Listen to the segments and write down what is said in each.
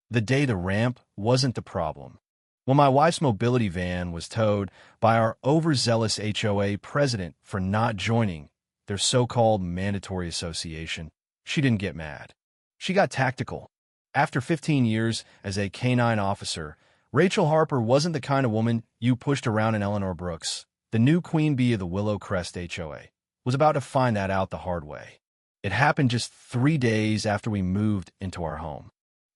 The day the ramp wasn't the problem. When my wife's mobility van was towed by our overzealous HOA president for not joining their so-called mandatory association, she didn't get mad. She got tactical. After 15 years as a K-9 officer, Rachel Harper wasn't the kind of woman you pushed around in Eleanor Brooks. The new queen bee of the Willow Crest HOA was about to find that out the hard way. It happened just 3 days after we moved into our home.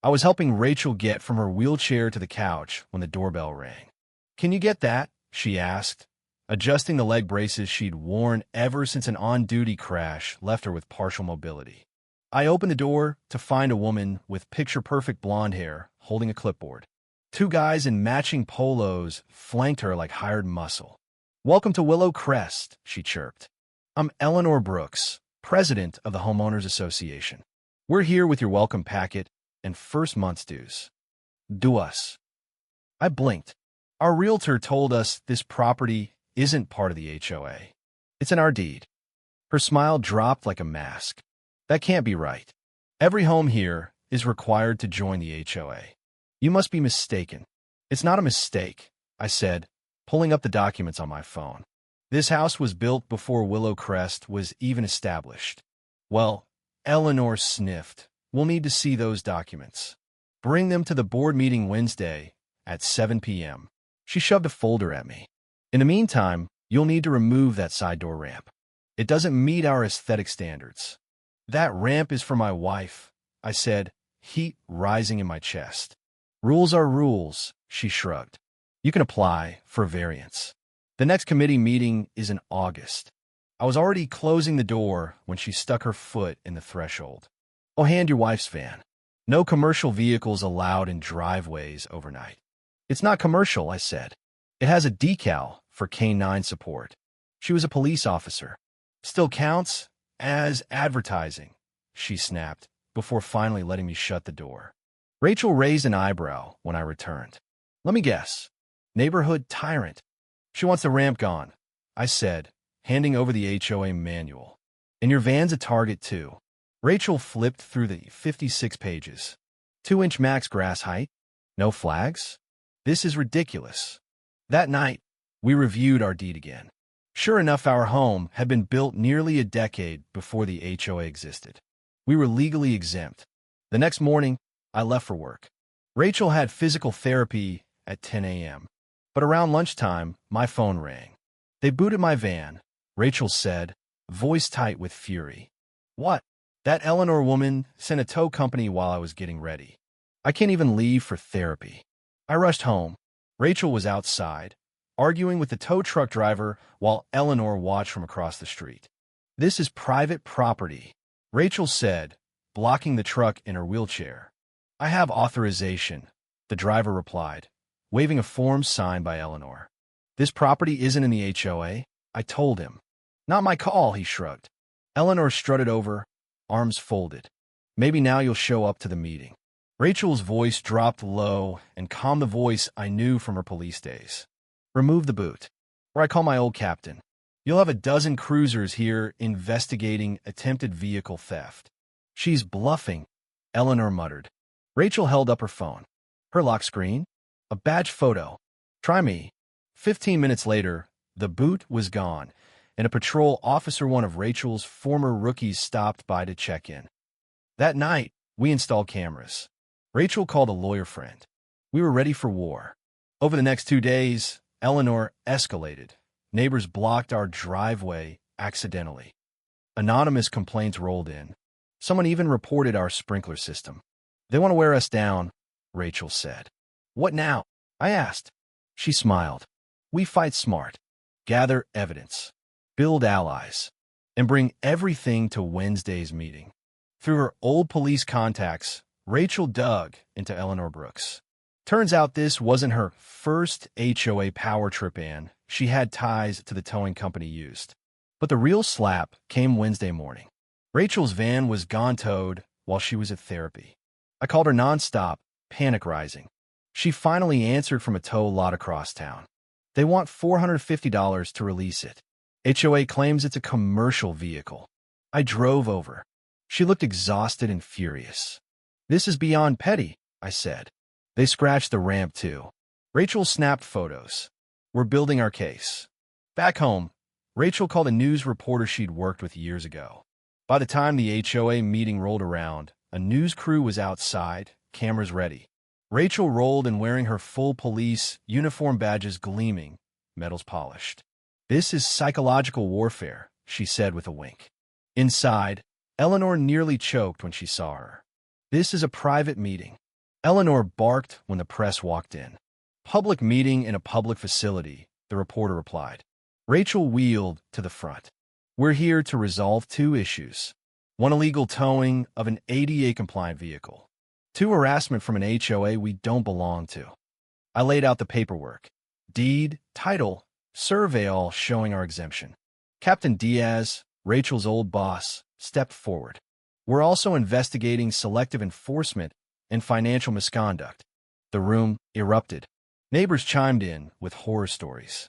I was helping Rachel get from her wheelchair to the couch when the doorbell rang. "Can you get that?" she asked, adjusting the leg braces she'd worn ever since an on-duty crash left her with partial mobility. I opened the door to find a woman with picture-perfect blonde hair holding a clipboard. 2 guys in matching polos flanked her like hired muscle. "Welcome to Willow Crest," she chirped. "I'm Eleanor Brooks, president of the Homeowners Association. We're here with your welcome packet and first month's dues. Do us." I blinked. Our realtor told us this property isn't part of the HOA. It's in our deed. Her smile dropped like a mask. "That can't be right. Every home here is required to join the HOA. You must be mistaken." "It's not a mistake," I said, pulling up the documents on my phone. "This house was built before Willow Crest was even established." "Well," Eleanor sniffed, "we'll need to see those documents. Bring them to the board meeting Wednesday at 7 p.m. She shoved a folder at me. "In the meantime, you'll need to remove that side door ramp. It doesn't meet our aesthetic standards." "That ramp is for my wife," I said, heat rising in my chest. "Rules are rules," she shrugged. "You can apply for a variance. The next committee meeting is in August." I was already closing the door when she stuck her foot in the threshold. "Oh, hand your wife's van. No commercial vehicles allowed in driveways overnight." "It's not commercial," I said. "It has a decal for K-9 support." She was a police officer. "Still counts as advertising," she snapped, before finally letting me shut the door. Rachel raised an eyebrow when I returned. "Let me guess. Neighborhood tyrant." "She wants the ramp gone," I said, handing over the HOA manual. "And your van's a target, too." Rachel flipped through the 56 pages. 2-inch max grass height? No flags? This is ridiculous. That night, we reviewed our deed again. Sure enough, our home had been built nearly a decade before the HOA existed. We were legally exempt. The next morning, I left for work. Rachel had physical therapy at 10 a.m. But around lunchtime, my phone rang. "They booted my van," Rachel said, voice tight with fury. "What?" "That Eleanor woman sent a tow company while I was getting ready. I can't even leave for therapy." I rushed home. Rachel was outside, arguing with the tow truck driver while Eleanor watched from across the street. "This is private property," Rachel said, blocking the truck in her wheelchair. "I have authorization," the driver replied, waving a form signed by Eleanor. "This property isn't in the HOA," I told him. "Not my call," he shrugged. Eleanor strutted over, arms folded. "Maybe now you'll show up to the meeting." Rachel's voice dropped low and calmed the voice I knew from her police days. "Remove the boot, or I call my old captain. You'll have a dozen cruisers here investigating attempted vehicle theft." "She's bluffing," Eleanor muttered. Rachel held up her phone. "Her lock screen? A badge photo. Try me." 15 minutes later, the boot was gone, and a patrol officer, one of Rachel's former rookies, stopped by to check in. That night, we installed cameras. Rachel called a lawyer friend. We were ready for war. Over the next 2 days, Eleanor escalated. Neighbors blocked our driveway accidentally. Anonymous complaints rolled in. Someone even reported our sprinkler system. "They want to wear us down," Rachel said. "What now?" I asked. She smiled. "We fight smart, gather evidence, build allies, and bring everything to Wednesday's meeting." Through her old police contacts, Rachel dug into Eleanor Brooks. Turns out this wasn't her first HOA power trip, and she had ties to the towing company used. But the real slap came Wednesday morning. Rachel's van was gone towed while she was at therapy. I called her nonstop, panic rising. She finally answered from a tow lot across town. "They want $450 to release it. HOA claims it's a commercial vehicle." I drove over. She looked exhausted and furious. "This is beyond petty," I said. They scratched the ramp too. Rachel snapped photos. We're building our case. Back home, Rachel called a news reporter she'd worked with years ago. By the time the HOA meeting rolled around, a news crew was outside, cameras ready. Rachel rolled in wearing her full police uniform badges gleaming, medals polished. This is psychological warfare, she said with a wink. Inside, Eleanor nearly choked when she saw her. This is a private meeting. Eleanor barked when the press walked in. Public meeting in a public facility, the reporter replied. Rachel wheeled to the front. We're here to resolve two issues. One, illegal towing of an ADA-compliant vehicle. Two, harassment from an HOA we don't belong to. I laid out the paperwork. Deed, title, survey, all showing our exemption. Captain Diaz, Rachel's old boss, stepped forward. We're also investigating selective enforcement and financial misconduct. The room erupted. Neighbors chimed in with horror stories.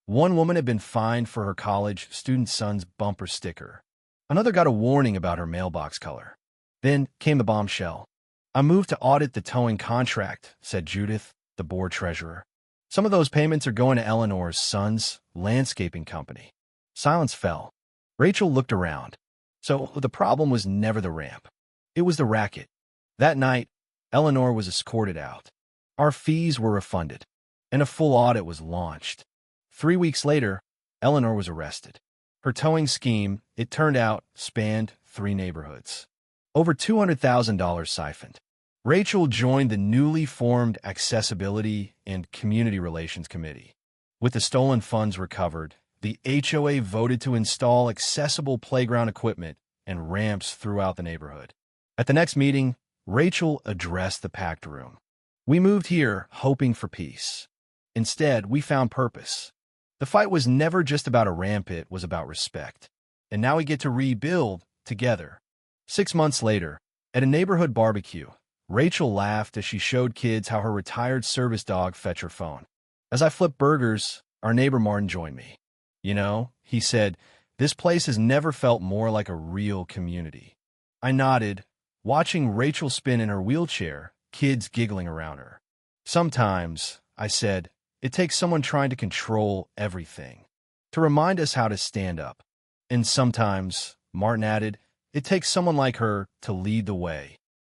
One woman had been fined for her college student son's bumper sticker. Another got a warning about her mailbox color. Then came the bombshell. I moved to audit the towing contract, said Judith, the board treasurer. Some of those payments are going to Eleanor's son's landscaping company. Silence fell. Rachel looked around. So the problem was never the ramp. It was the racket. That night, Eleanor was escorted out. Our fees were refunded, and a full audit was launched. 3 weeks later, Eleanor was arrested. Her towing scheme, it turned out, spanned 3 neighborhoods. Over $200,000 siphoned. Rachel joined the newly formed Accessibility and Community Relations Committee. With the stolen funds recovered, the HOA voted to install accessible playground equipment and ramps throughout the neighborhood. At the next meeting, Rachel addressed the packed room. We moved here hoping for peace. Instead, we found purpose. The fight was never just about a ramp, it was about respect. And now we get to rebuild together. 6 months later, at a neighborhood barbecue, Rachel laughed as she showed kids how her retired service dog fetched her phone. As I flipped burgers, our neighbor Martin joined me. You know, he said, this place has never felt more like a real community. I nodded, watching Rachel spin in her wheelchair, kids giggling around her. Sometimes, I said, it takes someone trying to control everything to remind us how to stand up. And sometimes, Martin added, it takes someone like her to lead the way.